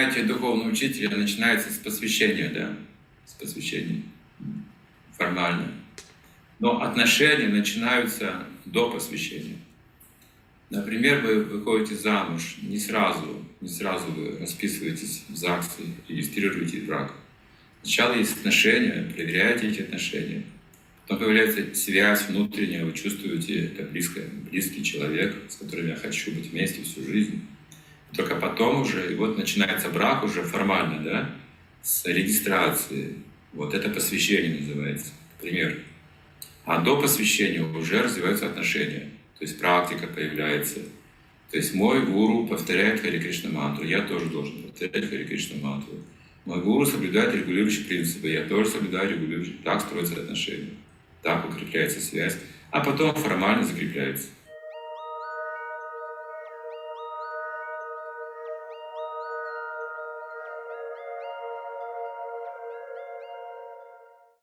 занятие духовного учителя начинается с посвящения, да, с посвящения, формально. Но отношения начинаются до посвящения. Например, вы выходите замуж не сразу вы расписываетесь в ЗАГСе и регистрируете брак. Сначала есть отношения, проверяете эти отношения. Потом появляется связь внутренняя, вы чувствуете, это близкий человек, с которым я хочу быть вместе всю жизнь. Только потом уже, и вот начинается брак уже формально, да, с регистрации. Вот это посвящение называется, например. А до посвящения уже развиваются отношения, то есть практика появляется. То есть мой гуру повторяет Харе Кришна мантру, я тоже должен повторять Харе Кришна мантру. Мой гуру соблюдает регулирующие принципы, я тоже соблюдаю регулирующие. Так строятся отношения, так укрепляется связь, а потом формально закрепляется.